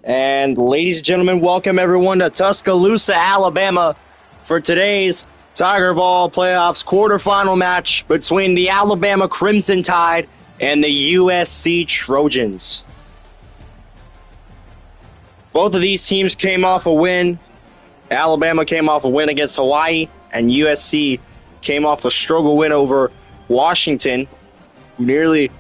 And ladies and gentlemen, welcome everyone to Tuscaloosa, Alabama for today's Tiger Ball Playoffs quarterfinal match between the Alabama Crimson Tide and the USC Trojans. Both of these teams came off a win. Alabama came off a win against Hawaii, and USC came off a struggle win over Washington, who nearly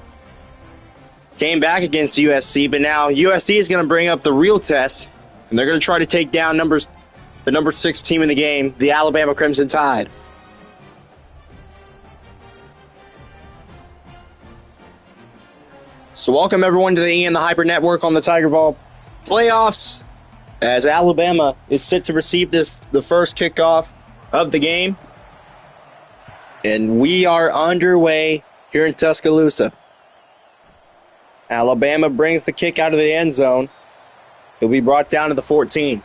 came back against USC, but now USC is going to bring up the real test, and they're going to try to take down the number 6 team in the game, the Alabama Crimson Tide. So welcome everyone to the Ian the Hyper Network on the Tiger Ball Playoffs, as Alabama is set to receive the first kickoff of the game, and we are underway here in Tuscaloosa. Alabama brings the kick out of the end zone. He'll be brought down to the 14.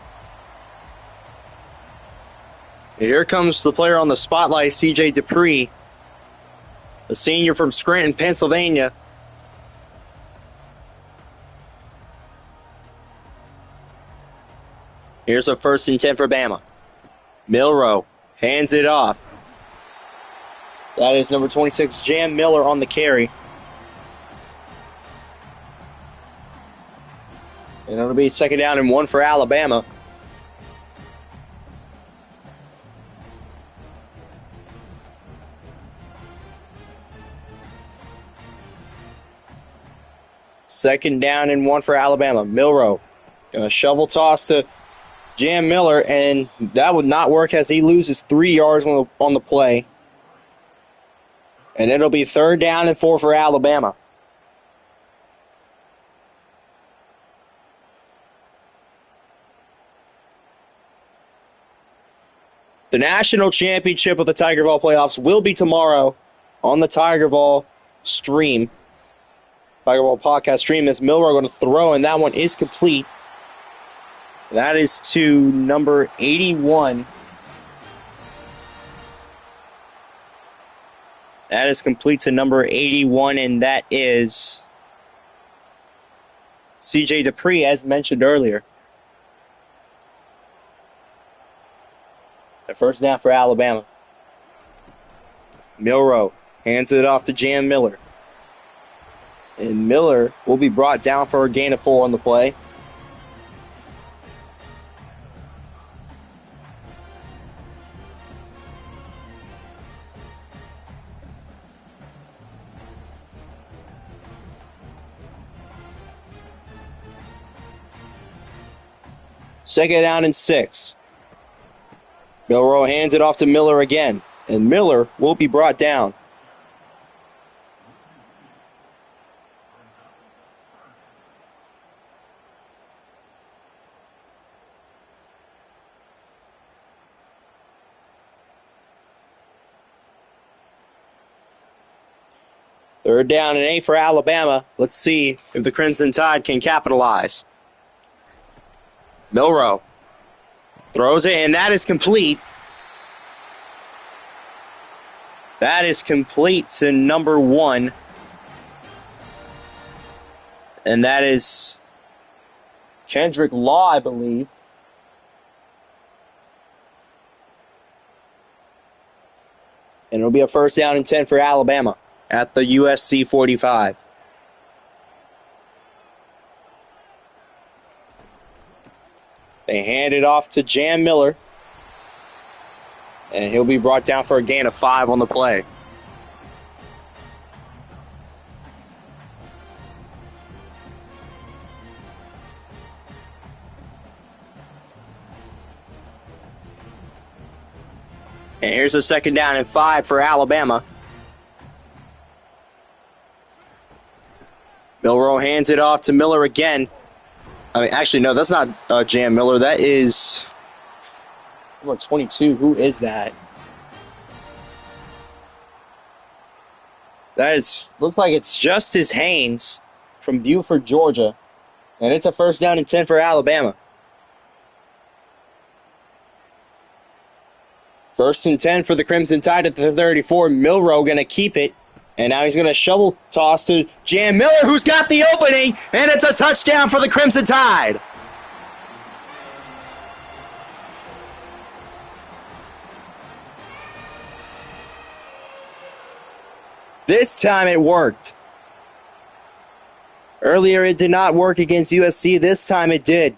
Here comes the player on the spotlight, C.J. Dupree, a senior from Scranton, Pennsylvania. Here's a 1st and 10 for Bama. Milroe hands it off. That is number 26, Jam Miller, on the carry. And it'll be 2nd down and 1 for Alabama. Second down and 1 for Alabama. Milroe, a shovel toss to Jam Miller, and that would not work as he loses 3 yards on the play. And it'll be 3rd down and 4 for Alabama. The national championship of the Tiger Ball Playoffs will be tomorrow on the Tiger Ball stream. Tiger Ball podcast stream, as Milroe going to throw, and that one is complete. That is to number 81. That is complete to number 81, and that is C.J. Dupree, as mentioned earlier. The 1st down for Alabama. Milroe hands it off to Jam Miller. And Miller will be brought down for a gain of 4 on the play. Second down and 6. Milroe hands it off to Miller again, and Miller will be brought down. Third down and 8 for Alabama. Let's see if the Crimson Tide can capitalize. Milroe throws it, and that is complete. That is complete to number 1. And that is Kendrick Law, I believe. And it'll be a 1st down and 10 for Alabama at the USC 45. They hand it off to Jam Miller, and he'll be brought down for a gain of 5 on the play. And here's a 2nd down and 5 for Alabama. Milroe hands it off to Miller again. Actually, no, that's not Jam Miller. That is number 22. Who is that? Looks like it's Justice Haynes from Buford, Georgia. And it's a 1st down and 10 for Alabama. 1st and 10 for the Crimson Tide at the 34. Milroe going to keep it. And now he's going to shovel toss to Jam Miller, who's got the opening, and it's a touchdown for the Crimson Tide. This time it worked. Earlier it did not work against USC. This time it did.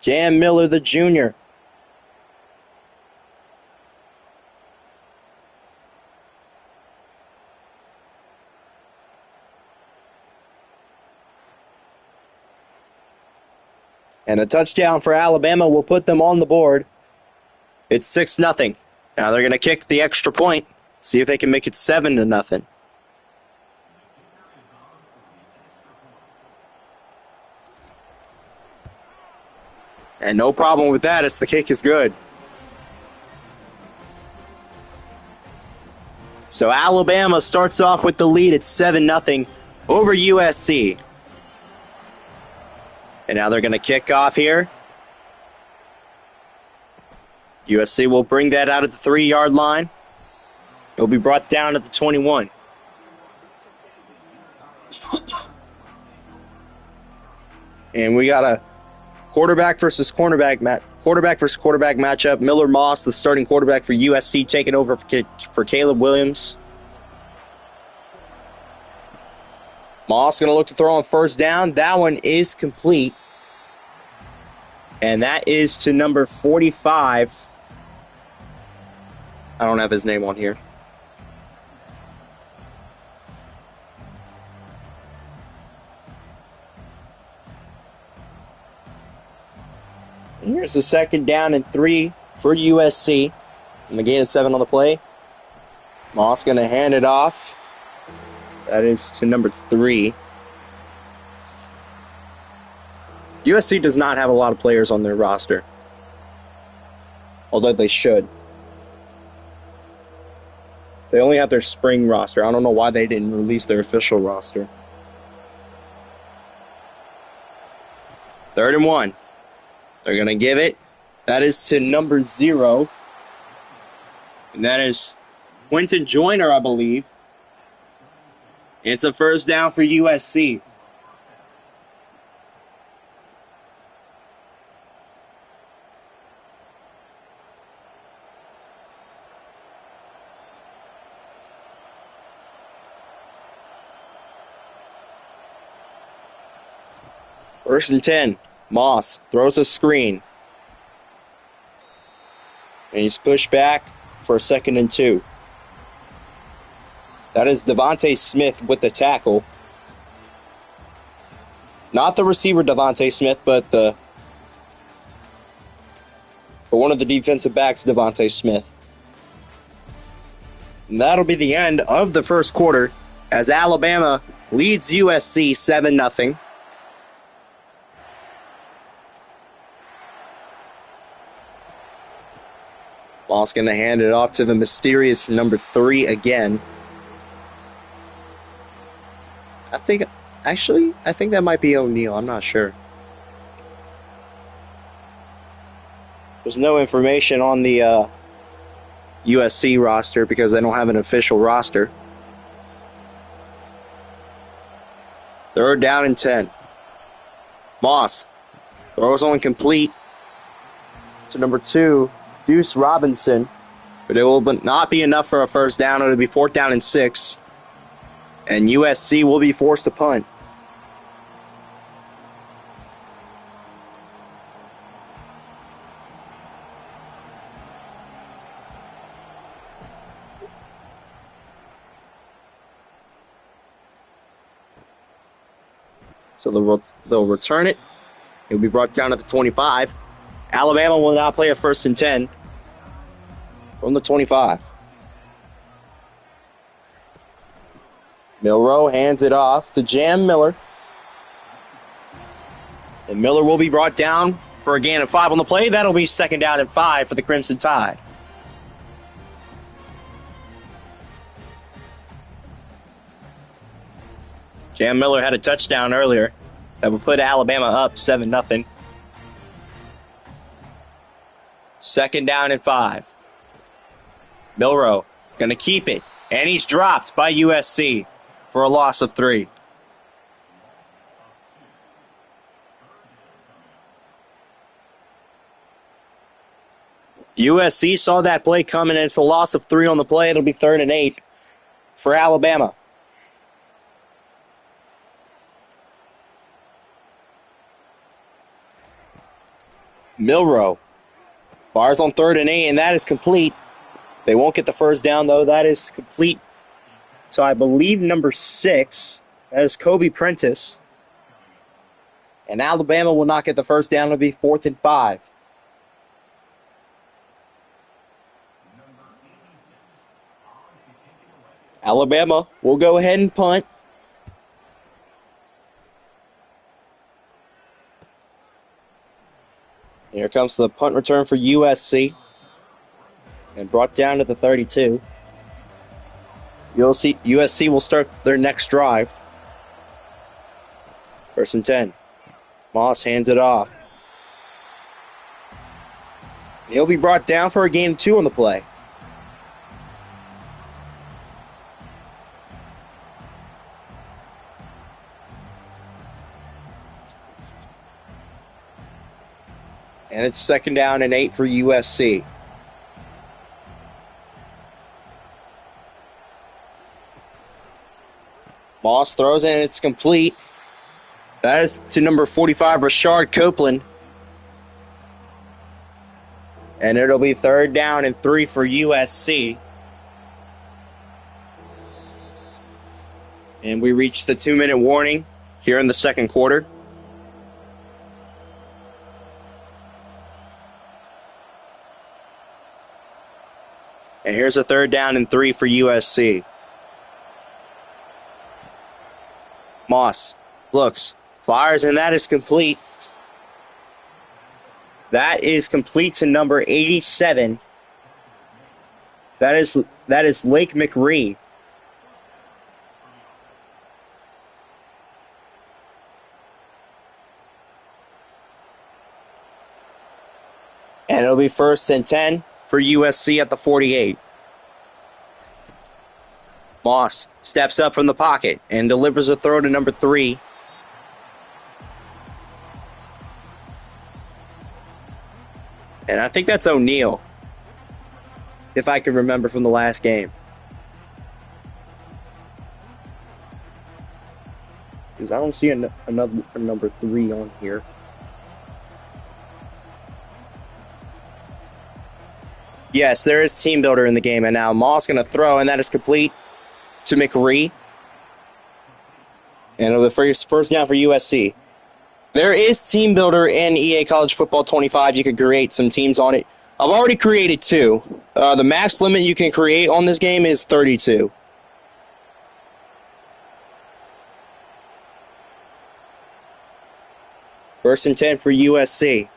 Cam Miller, the junior. And a touchdown for Alabama will put them on the board. It's 6-0. Now they're going to kick the extra point. See if they can make it 7-0. And no problem with that as the kick is good. So Alabama starts off with the lead at 7-0 over USC. And now they're going to kick off here. USC will bring that out at the 3-yard line. It'll be brought down at the 21. And we got a quarterback versus quarterback matchup. Miller Moss, the starting quarterback for USC, taking over for Caleb Williams. Moss going to look to throw on first down. That one is complete. And that is to number 45. I don't have his name on here. And here's the 2nd down and 3 for USC. And the gain of 7 on the play. Moss going to hand it off. That is to number 3. USC does not have a lot of players on their roster. Although they should. They only have their spring roster. I don't know why they didn't release their official roster. 3rd and 1. They're going to give it. That is to number 0. And that is Quentin Joyner, I believe. It's a first down for USC. First and 10. Moss throws a screen. And he's pushed back for 2nd and 2. That is Devontae Smith with the tackle. Not the receiver Devontae Smith, but one of the defensive backs, Devontae Smith. And that'll be the end of the first quarter as Alabama leads USC 7-0. Moss going to hand it off to the mysterious number 3 again. I think that might be O'Neal. I'm not sure. There's no information on the USC roster because they don't have an official roster. 3rd down and 10. Moss throws on complete to number 2, Deuce Robinson. But it will not be enough for a first down. It'll be 4th down and 6. And USC will be forced to punt. So they'll return it. It'll be brought down at the 25. Alabama will now play a 1st and 10 from the 25. Milroe hands it off to Jam Miller. And Miller will be brought down for a gain of 5 on the play. That'll be 2nd down and 5 for the Crimson Tide. Jam Miller had a touchdown earlier that would put Alabama up 7-0. 2nd down and 5. Milroe going to keep it. And he's dropped by USC for a loss of 3. USC saw that play coming, and it's a loss of 3 on the play. It'll be 3rd and 8 for Alabama. Milroe fires on 3rd and 8, and that is complete. They won't get the first down, though. That is complete. So I believe number 6, that is Kobe Prentice. And Alabama will not get the first down. It'll be 4th and 5. Alabama will go ahead and punt. Here comes the punt return for USC. And brought down to the 32. USC will start their next drive. 1st and 10. Moss hands it off. He'll be brought down for a gain of 2 on the play. And it's 2nd down and 8 for USC. Moss throws it, and it's complete. That is to number 45, Rashard Copeland. And it'll be 3rd down and 3 for USC. And we reach the 2-minute warning here in the 2nd quarter. And here's a 3rd down and 3 for USC. Moss looks, fires, and that is complete. That is complete to number 87. That is Lake McRee. And it'll be 1st and 10 for USC at the 48. Moss steps up from the pocket and delivers a throw to number 3. And I think that's O'Neal, if I can remember from the last game. Because I don't see another number 3 on here. Yes, there is team builder in the game, and now Moss going to throw, and that is complete to McRee. And it'll be first down for USC. There is team builder in EA College Football 25. You can create some teams on it. I've already created 2. The max limit you can create on this game is 32. First and 10 for USC.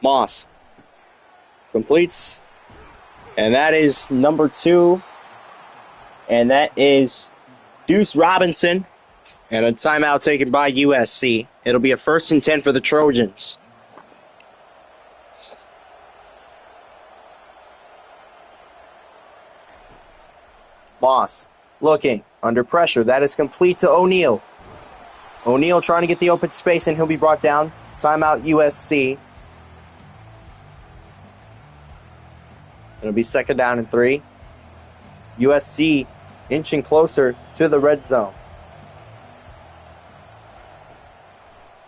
Moss completes. And that is number 2. And that is Deuce Robinson. And a timeout taken by USC. It'll be a 1st and 10 for the Trojans. Moss looking under pressure. That is complete to O'Neal. O'Neal trying to get the open space, and he'll be brought down. Timeout USC. It'll be 2nd down and 3. USC inching closer to the red zone.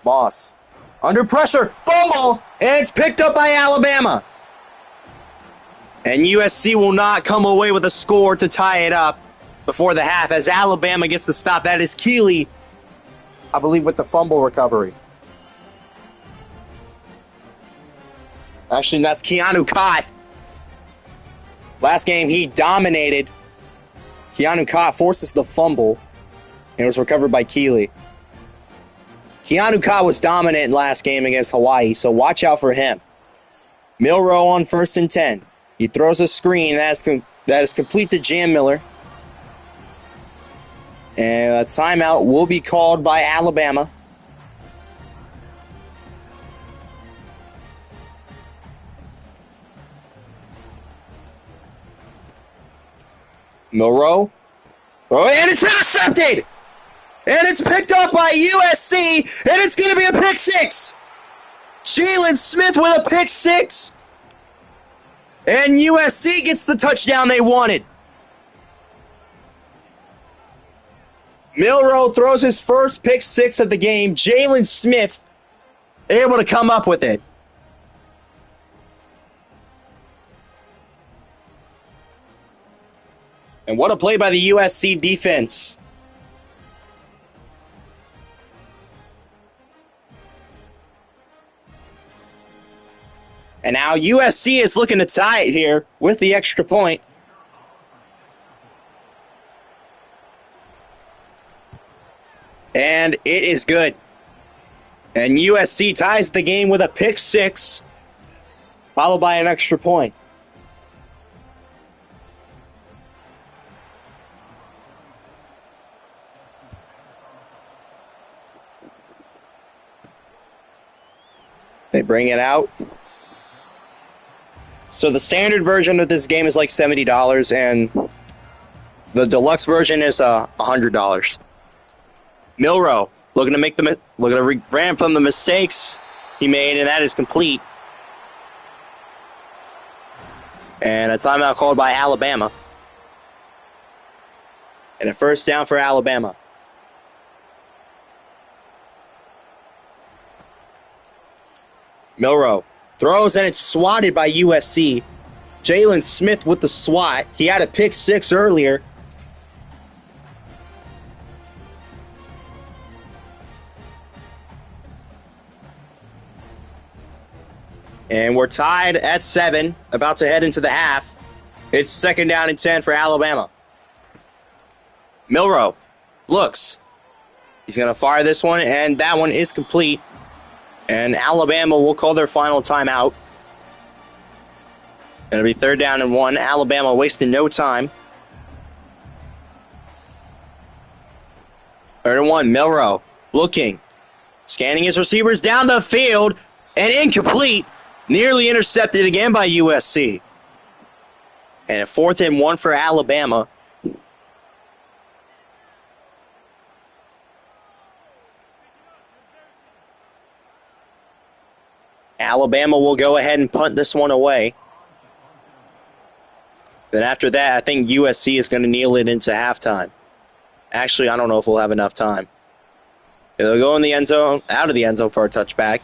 Moss under pressure, fumble, and it's picked up by Alabama. And USC will not come away with a score to tie it up before the half as Alabama gets the stop. That is Keeley, I believe, with the fumble recovery. Actually, that's Keanu Cott. Last game, he dominated. Keanu Cott forces the fumble, and it was recovered by Keeley. Keanu Cott was dominant last game against Hawaii, so watch out for him. Milroe on 1st and 10. He throws a screen that is complete to Jam Miller. And a timeout will be called by Alabama. Milroe. Oh, and it's intercepted! And it's picked up by USC, and it's going to be a pick 6. Jalen Smith with a pick 6 And USC gets the touchdown they wanted. Milroe throws his first pick six of the game. Jalen Smith able to come up with it. And what a play by the USC defense. And now USC is looking to tie it here with the extra point. And it is good. And USC ties the game with a pick six, followed by an extra point. They bring it out. So the standard version of this game is like $70, and the deluxe version is $100. Milroe looking to ramp from the mistakes he made, and that is complete. And a timeout called by Alabama. And a first down for Alabama. Milroe throws, and it's swatted by USC. Jalen Smith with the swat. He had a pick six earlier. And we're tied at 7, about to head into the half. It's second down and 10 for Alabama. Milroe looks. He's going to fire this one, and that one is complete. And Alabama will call their final timeout. It'll be third down and 1. Alabama wasting no time. Third and 1, Milroe looking. Scanning his receivers down the field, and incomplete. Nearly intercepted again by USC. And a fourth and 1 for Alabama. Alabama will go ahead and punt this one away. Then after that, I think USC is going to kneel it into halftime. Actually, I don't know if we'll have enough time. They'll go in the end zone, out of the end zone for a touchback.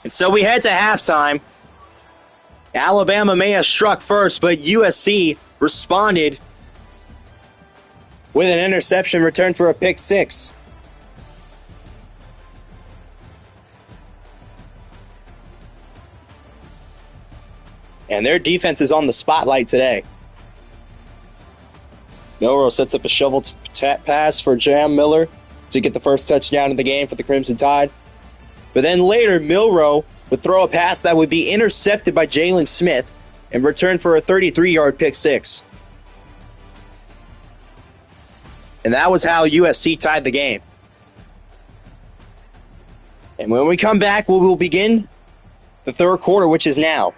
And so we head to halftime. Alabama may have struck first, but USC responded with an interception returned for a pick six. And their defense is on the spotlight today. Milroe sets up a shovel pass for Jam Miller to get the first touchdown of the game for the Crimson Tide. But then later, Milroe would throw a pass that would be intercepted by Jalen Smith and return for a 33-yard pick six. And that was how USC tied the game. And when we come back, we will begin the third quarter, which is now.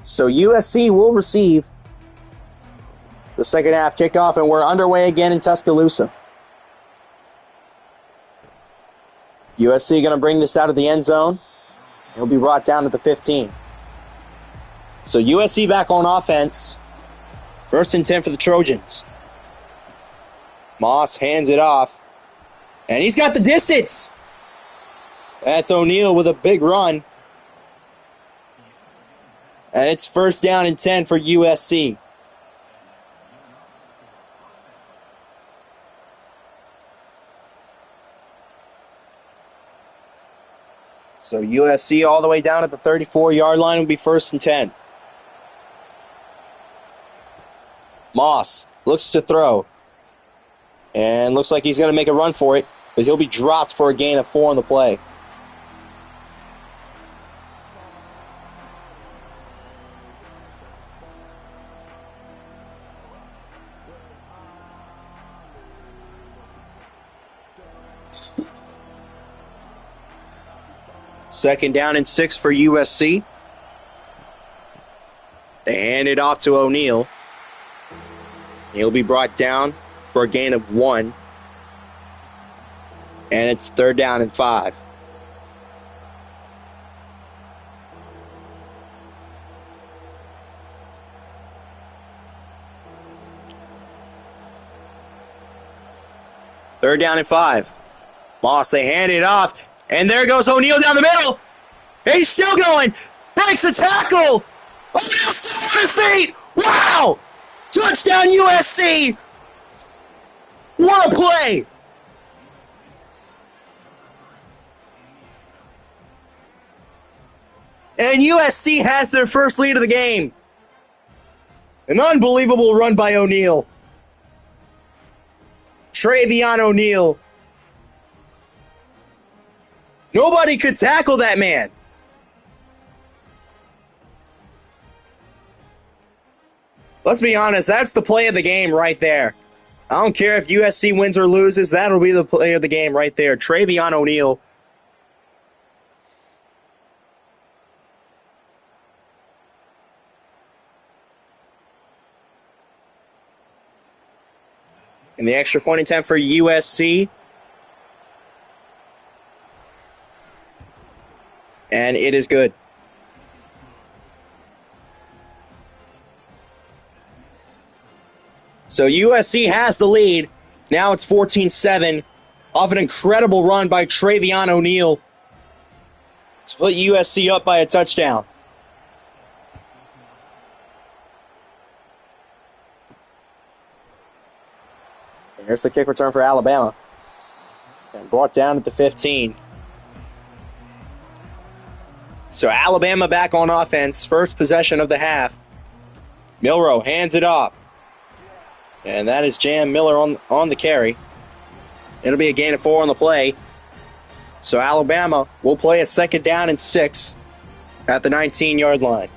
So USC will receive the second half kickoff, and we're underway again in Tuscaloosa. USC going to bring this out of the end zone. He'll be brought down to the 15. So USC back on offense. First and 10 for the Trojans. Moss hands it off. And he's got the distance. That's O'Neal with a big run. And it's first down and 10 for USC. So USC all the way down at the 34-yard line will be first and 10. Moss looks to throw. And looks like he's going to make a run for it, but he'll be dropped for a gain of 4 on the play. Second down and 6 for USC. They hand it off to O'Neal. He'll be brought down for a gain of 1. And it's third down and 5. Third down and 5. Moss, they hand it off. And there goes O'Neal down the middle. He's still going. Breaks the tackle. O'Neal still on his feet. Wow! Touchdown USC. What a play. And USC has their first lead of the game. An unbelievable run by O'Neal. Travion O'Neal. Nobody could tackle that man. Let's be honest, that's the play of the game right there. I don't care if USC wins or loses, that'll be the play of the game right there. Travion O'Neal. And the extra point attempt for USC. And it is good. So USC has the lead. Now it's 14-7 off an incredible run by Travion O'Neal to put USC up by a touchdown. Here's the kick return for Alabama. And brought down at the 15. So Alabama back on offense. First possession of the half. Milroe hands it off. And that is Jam Miller on the carry. It'll be a gain of 4 on the play. So Alabama will play a second down and 6 at the 19-yard line.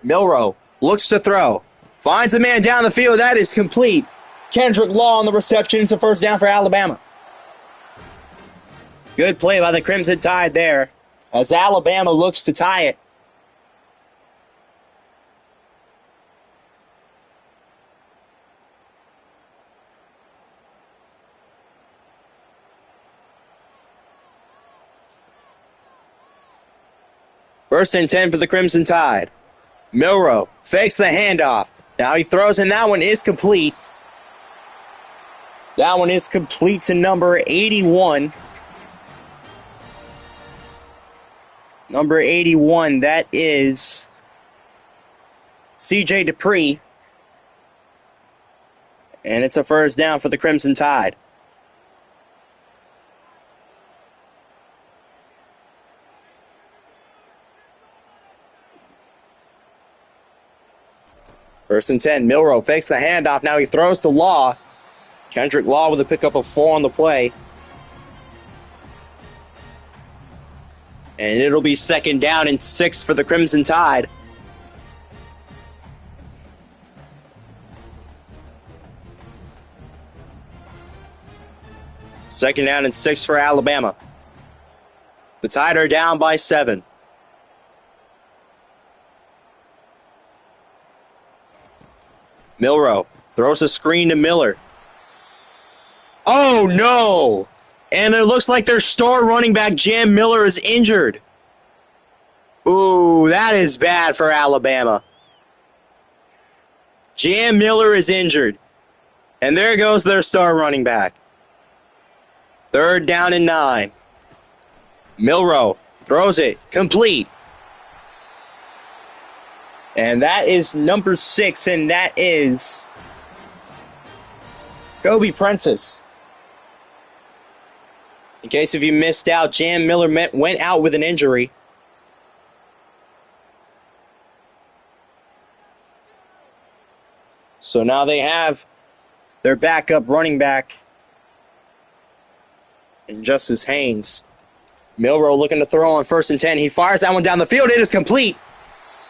Milroe looks to throw. Finds a man down the field. That is complete. Kendrick Law on the reception. It's a first down for Alabama. Good play by the Crimson Tide there as Alabama looks to tie it. First and 10 for the Crimson Tide. Milroe fakes the handoff. Now he throws, and that one is complete. That one is complete to number 81. Number 81, that is C.J. Dupree. And it's a first down for the Crimson Tide. First and 10, Milroe fakes the handoff. Now he throws to Law. Kendrick Law with a pickup of 4 on the play. And it'll be second down and 6 for the Crimson Tide. Second down and 6 for Alabama. The Tide are down by 7. Milroe throws a screen to Miller. Oh, no! And it looks like their star running back, Jam Miller, is injured. Ooh, that is bad for Alabama. Jam Miller is injured. And there goes their star running back. Third down and 9. Milroe throws it complete. And that is number 6, and that is Kobe Prentice. In case if you missed out, Jam Miller went out with an injury. So now they have their backup running back in Justice Haynes. Milroe looking to throw on first and 10. He fires that one down the field. It is complete.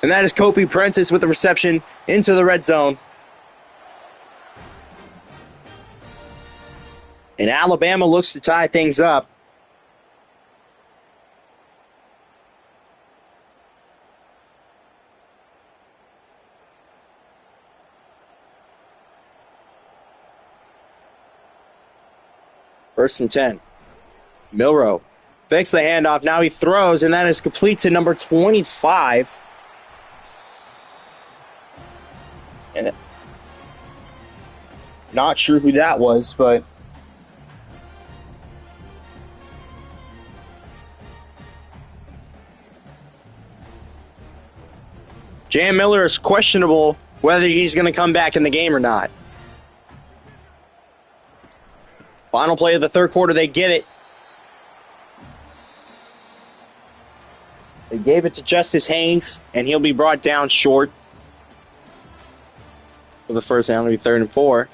And that is Kobe Prentice with the reception into the red zone. And Alabama looks to tie things up. First and 10. Milroe fakes the handoff. Now he throws, and that is complete to number 25. And not sure who that was, but Jan Miller is questionable whether he's going to come back in the game or not. Final play of the third quarter, they get it. They gave it to Justice Haynes, and he'll be brought down short for the first down. It'll be 3rd and 4.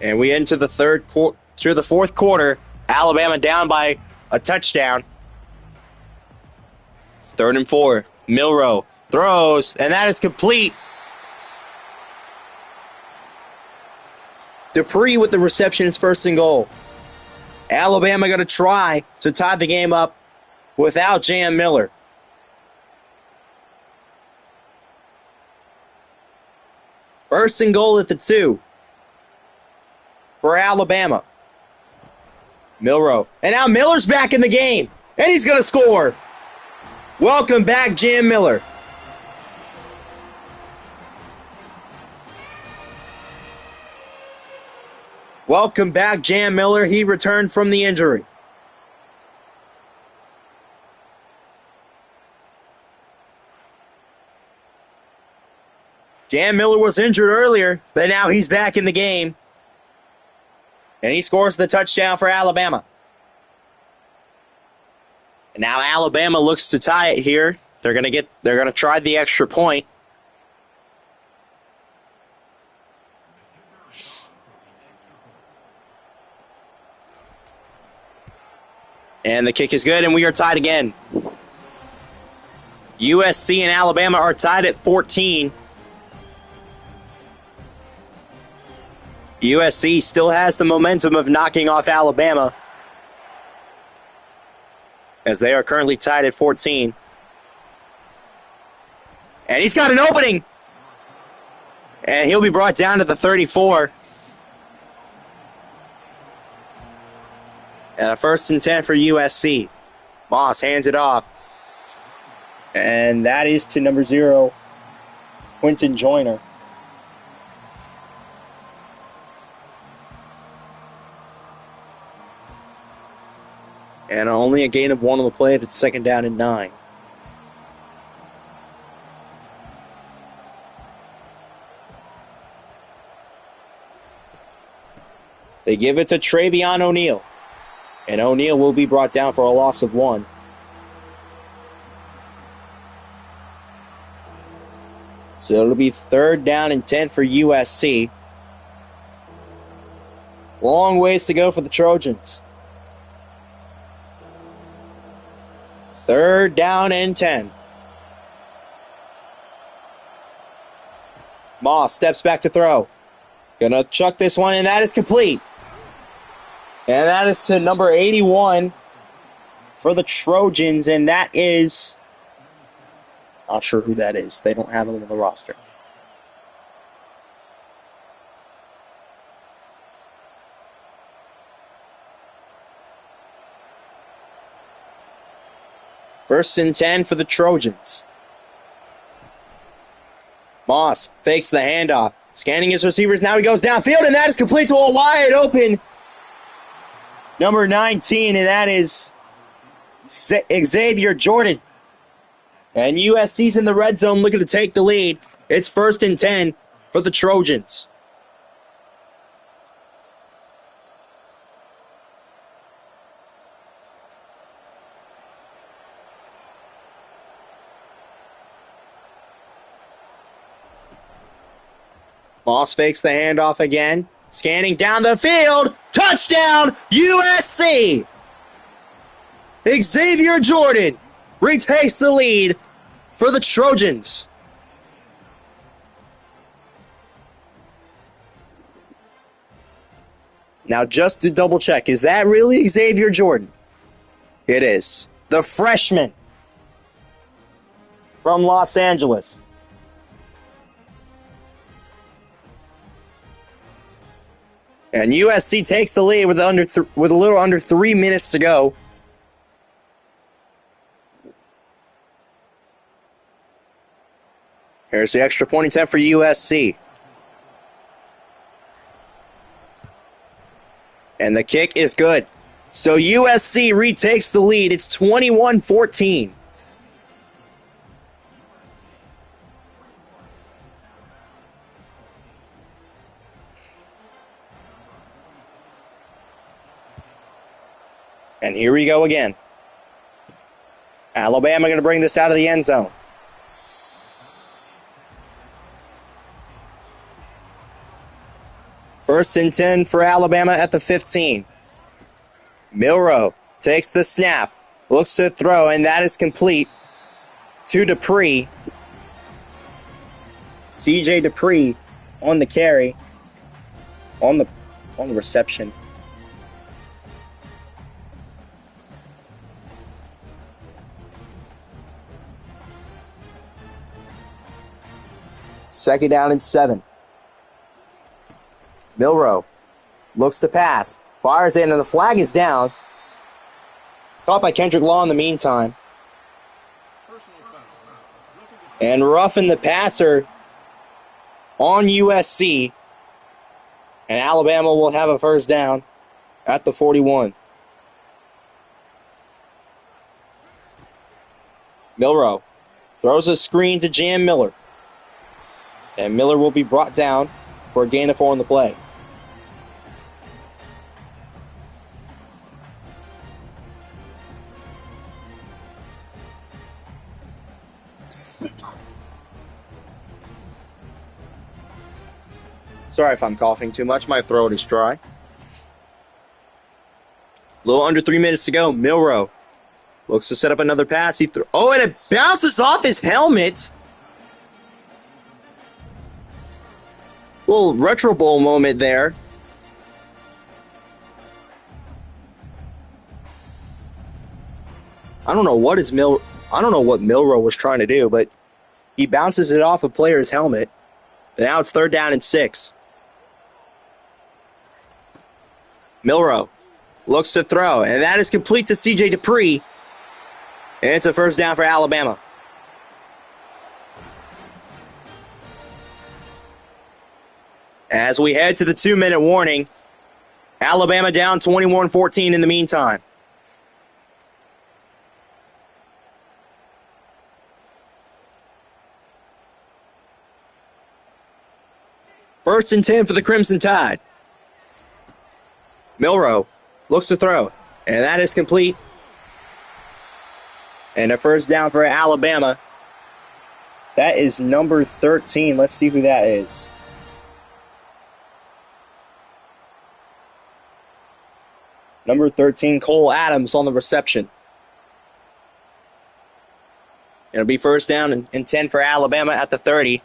And we enter the through the fourth quarter. Alabama down by a touchdown. 3rd and 4. Milroe throws, and that is complete. Dupree with the reception is 1st and goal. Alabama going to try to tie the game up without Jan Miller. First and goal at the 2 for Alabama. Milroe. And now Miller's back in the game, and he's going to score. Welcome back, Jan Miller. Welcome back, Jan Miller. He returned from the injury. Jan Miller was injured earlier, but now he's back in the game. And he scores the touchdown for Alabama. And now Alabama looks to tie it here. They're gonna try the extra point. And the kick is good, and we are tied again. USC and Alabama are tied at 14. USC still has the momentum of knocking off Alabama, as they are currently tied at 14. And he's got an opening. And he'll be brought down to the 34. And a 1st and 10 for USC. Moss hands it off. And that is to number 0, Quentin Joyner. And only a gain of 1 on the play. It's 2nd down and 9. They give it to Travion O'Neal. And O'Neal will be brought down for a loss of 1. So it'll be 3rd down and 10 for USC. Long ways to go for the Trojans. 3rd down and 10. Moss steps back to throw. Gonna chuck this one, and that is complete. And that is to number 81 for the Trojans, and that is... not sure who that is. They don't have him on the roster. First and 10 for the Trojans. Moss fakes the handoff. Scanning his receivers. Now he goes downfield, and that is complete to a wide open number 19, and that is Xavier Jordan. And USC's in the red zone looking to take the lead. It's 1st and 10 for the Trojans. Moss fakes the handoff again. Scanning down the field. Touchdown, USC! Xavier Jordan retakes the lead for the Trojans. Now, just to double check, is that really Xavier Jordan? It is. The freshman from Los Angeles. And USC takes the lead with a little under 3 minutes to go. Here's the extra point attempt for USC. And the kick is good. So USC retakes the lead. It's 21-14. And here we go again. Alabama going to bring this out of the end zone. First and 10 for Alabama at the 15. Milroe takes the snap, looks to throw, and that is complete to Dupree. CJ Dupree on the carry, on the reception. Second down and 7. Milroe looks to pass, fires in, and the flag is down. Caught by Kendrick Law in the meantime. And roughing the passer on USC. And Alabama will have a first down at the 41. Milroe throws a screen to Jam Miller. And Miller will be brought down for a gain of 4 on the play. Sorry if I'm coughing too much. My throat is dry. A little under 3 minutes to go. Milroe looks to set up another pass. And it bounces off his helmet. Little retro bowl moment there. I don't know what Milroe was trying to do, but he bounces it off a player's helmet. And now it's 3rd down and 6. Milroe looks to throw, and that is complete to CJ Dupree. And it's a first down for Alabama. As we head to the 2-minute warning, Alabama down 21-14 in the meantime. First and 10 for the Crimson Tide. Milroe looks to throw, and that is complete. And a first down for Alabama. That is number 13. Let's see who that is. Number 13, Cole Adams on the reception. It'll be first down and 10 for Alabama at the 30.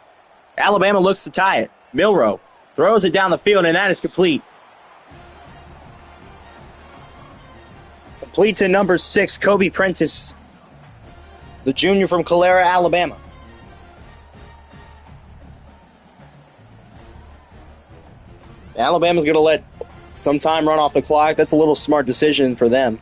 Alabama looks to tie it. Milroe throws it down the field, and that is complete. Complete to number 6, Kobe Prentice, the junior from Calera, Alabama. Alabama's going to let some time run off the clock. That's a little smart decision for them.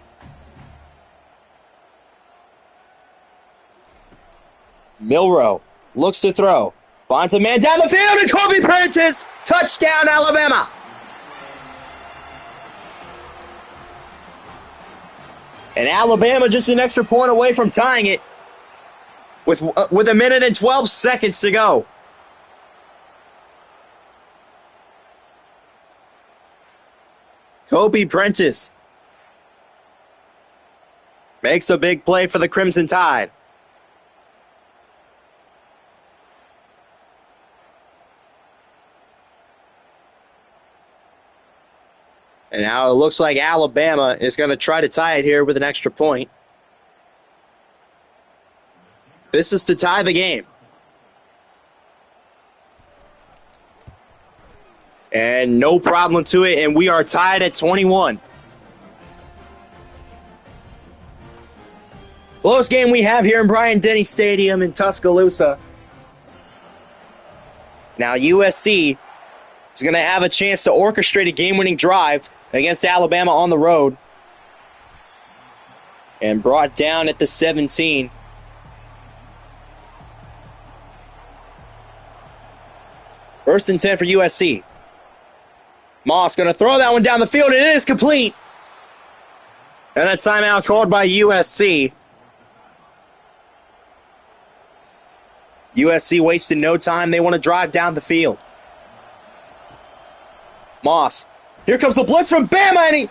Milroe looks to throw. Finds a man down the field, and Kobe Prentice, touchdown Alabama. And Alabama just an extra point away from tying it with 1 minute and 12 seconds to go. Kobe Prentice makes a big play for the Crimson Tide. And now it looks like Alabama is going to try to tie it here with an extra point. This is to tie the game. And no problem to it, and we are tied at 21. Close game we have here in Bryant-Denny Stadium in Tuscaloosa. Now USC is going to have a chance to orchestrate a game-winning drive against Alabama on the road. And brought down at the 17. First and 10 for USC. Moss going to throw that one down the field, and it is complete. And a timeout called by USC. USC wasted no time. They want to drive down the field. Moss. Here comes the blitz from Bama,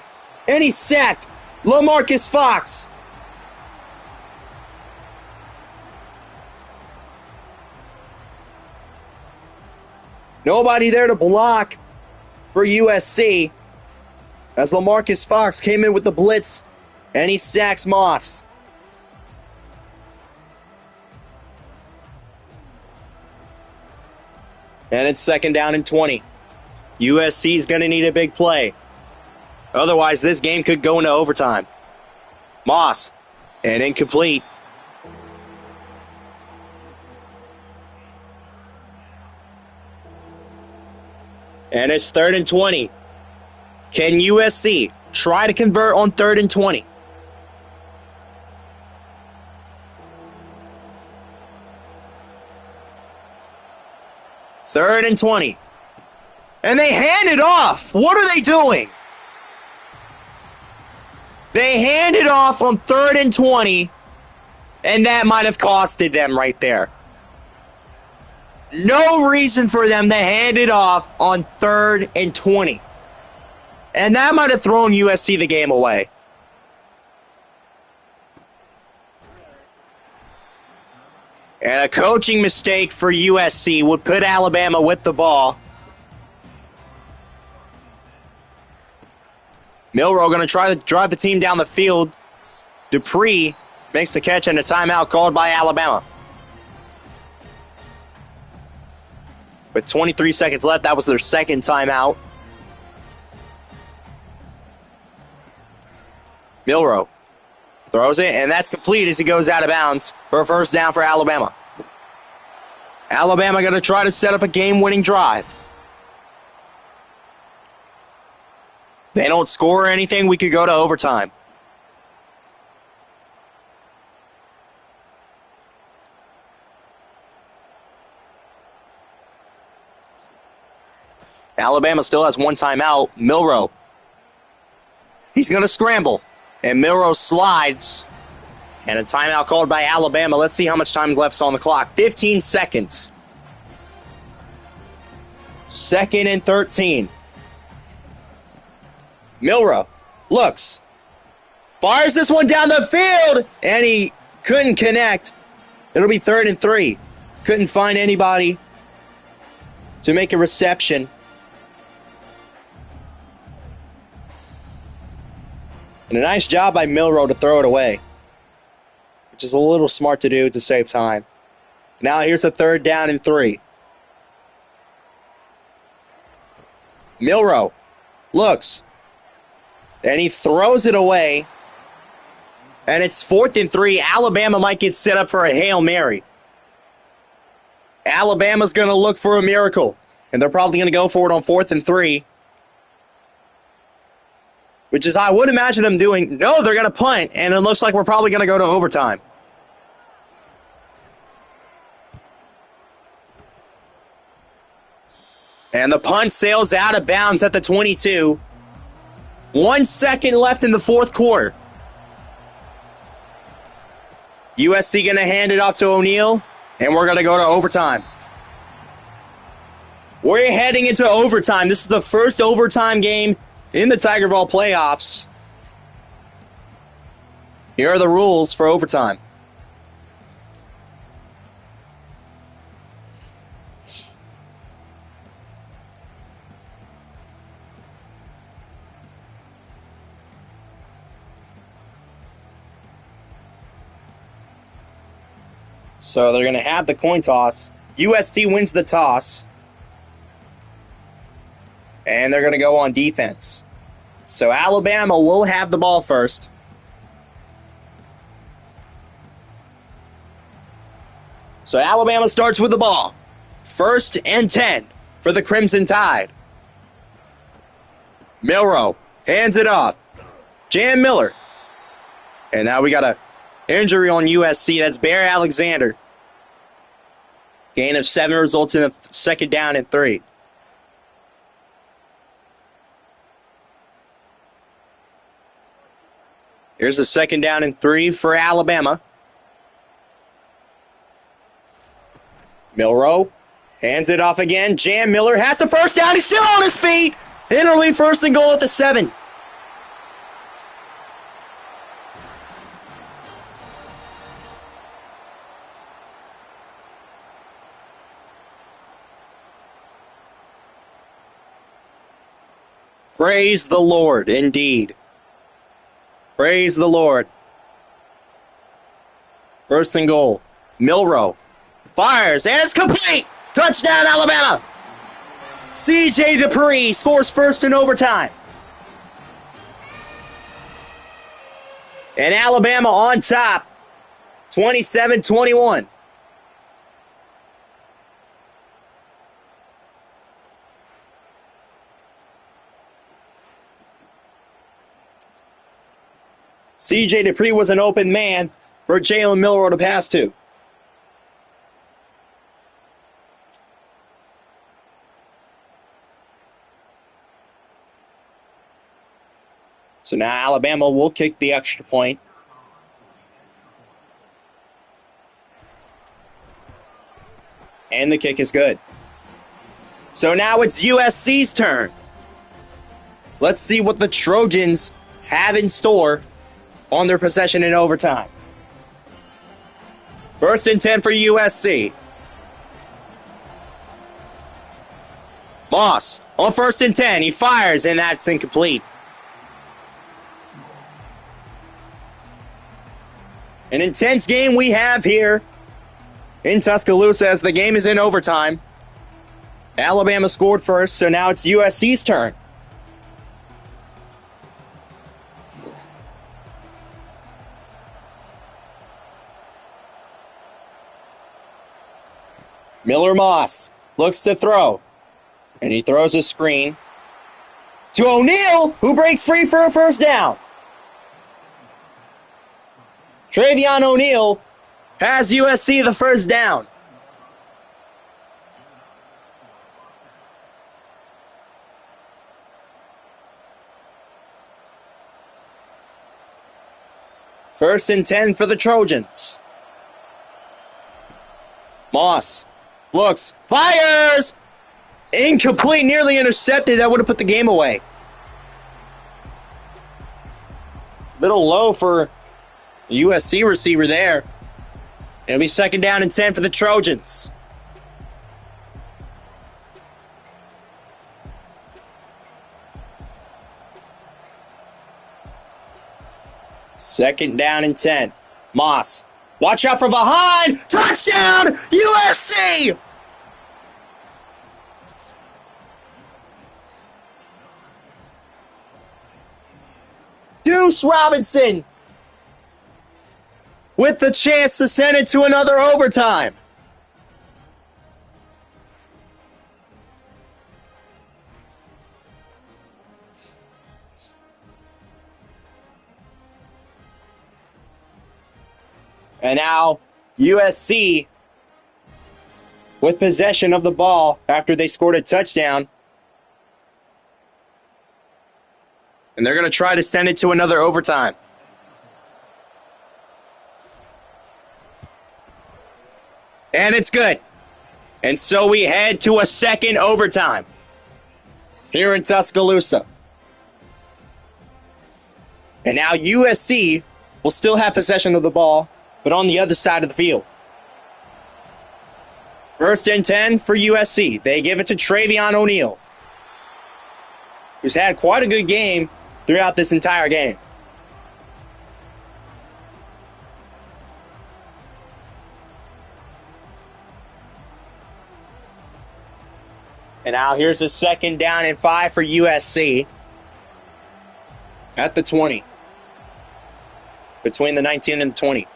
and he's sacked. LaMarcus Fox. Nobody there to block for USC as LaMarcus Fox came in with the blitz, and he sacks Moss. And it's second down and 20. USC is going to need a big play. Otherwise, this game could go into overtime. Moss, and incomplete. And it's third and 20. Can USC try to convert on third and 20? Third and 20. And they hand it off. What are they doing? They hand it off on third and 20, and that might have costed them right there. No reason for them to hand it off on third and 20. And that might have thrown USC the game away. And a coaching mistake for USC would put Alabama with the ball. Milroe going to try to drive the team down the field. Dupree makes the catch and a timeout called by Alabama. With 23 seconds left, that was their second timeout. Milroe throws it, and that's complete as he goes out of bounds for a first down for Alabama. Alabama going to try to set up a game-winning drive. They don't score or anything, we could go to overtime. Alabama still has one timeout. Milroe. He's going to scramble. And Milroe slides. And a timeout called by Alabama. Let's see how much time is left on the clock. 15 seconds. Second and 13. Milroe looks. Fires this one down the field. And he couldn't connect. It'll be third and 3. Couldn't find anybody to make a reception. And a nice job by Milroe to throw it away, which is a little smart to do to save time. Now here's a third down and 3. Milroe looks, and he throws it away, and it's fourth and 3. Alabama might get set up for a Hail Mary. Alabama's going to look for a miracle, and they're probably going to go for it on fourth and 3. Which is I would imagine them doing. No, they're going to punt, and it looks like we're probably going to go to overtime. And the punt sails out of bounds at the 22. 1 second left in the fourth quarter. USC going to hand it off to O'Neal, and we're going to go to overtime. We're heading into overtime. This is the first overtime game in the Tiger Ball playoffs. Here are the rules for overtime. So they're going to have the coin toss. USC wins the toss. And they're going to go on defense. So Alabama will have the ball first. So Alabama starts with the ball. First and 10 for the Crimson Tide. Milroe hands it off. Jan Miller. And now we got a injury on USC. That's Bear Alexander. Gain of 7 results in a second down and 3. Here's the second down and 3 for Alabama. Milroe hands it off again. Jan Miller has the first down. He's still on his feet. Interleave, first and goal at the 7. Praise the Lord, indeed. Praise the Lord. First and goal. Milroe fires, and it's complete! Touchdown, Alabama! C.J. Dupree scores first in overtime. And Alabama on top, 27-21. C.J. Dupree was an open man for Jalen Milroe to pass to. So now Alabama will kick the extra point. And the kick is good. So now it's USC's turn. Let's see what the Trojans have in store on their possession in overtime. First and 10 for USC. Moss on first and 10. He fires, and that's incomplete. An intense game we have here in Tuscaloosa as the game is in overtime. Alabama scored first, so now it's USC's turn. Miller Moss looks to throw, and he throws a screen to O'Neal, who breaks free for a first down. Travion O'Neal has USC the first down. First and 10 for the Trojans. Moss looks, fires! Incomplete, nearly intercepted. That would have put the game away. Little low for the USC receiver there. It'll be second down and 10 for the Trojans. Second down and 10. Moss. Watch out from behind. Touchdown, USC! Deuce Robinson with the chance to send it to another overtime. And now USC with possession of the ball after they scored a touchdown. And they're going to try to send it to another overtime. And it's good. And so we head to a second overtime here in Tuscaloosa. And now USC will still have possession of the ball, but on the other side of the field. First and 10 for USC. They give it to Travion O'Neal, who's had quite a good game throughout this entire game. And now here's a second down and 5 for USC at the 20. Between the 19 and the 20.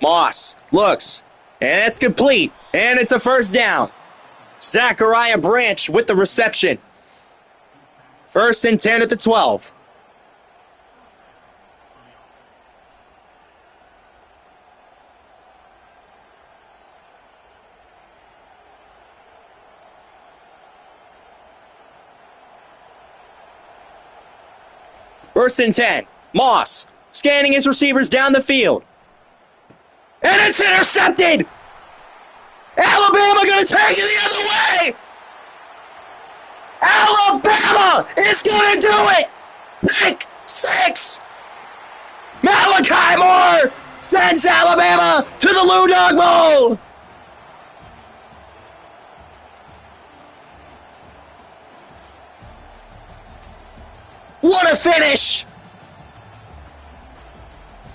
Moss looks, and it's complete, and it's a first down. Zachariah Branch with the reception. First and 10 at the 12. First and 10. Moss scanning his receivers down the field. And it's intercepted! Alabama going to take it the other way! Alabama is going to do it! Pick 6! Malachi Moore sends Alabama to the Lou Dog Bowl! What a finish!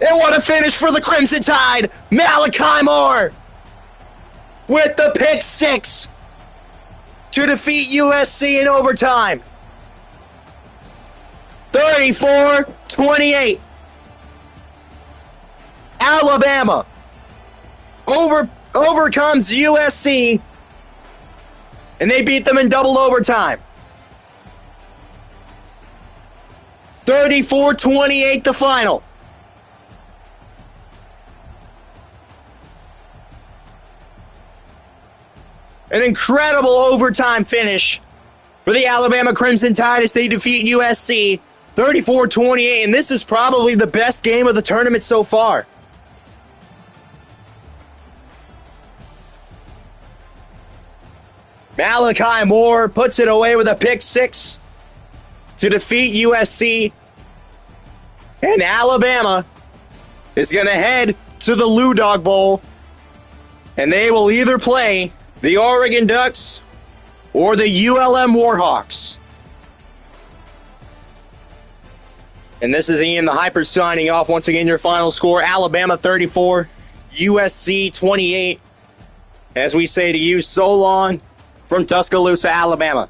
And what a finish for the Crimson Tide! Malachi Moore with the pick 6 to defeat USC in overtime. 34-28. Alabama overcomes USC, and they beat them in double overtime. 34-28 the final. An incredible overtime finish for the Alabama Crimson Tide as they defeat USC 34-28, and this is probably the best game of the tournament so far. Malachi Moore puts it away with a pick 6 to defeat USC, and Alabama is going to head to the Lou Dog Bowl, and they will either play the Oregon Ducks or the ULM Warhawks. And this is Ian the Hyper signing off. Once again, your final score, Alabama 34, USC 28. As we say to you, so long from Tuscaloosa, Alabama.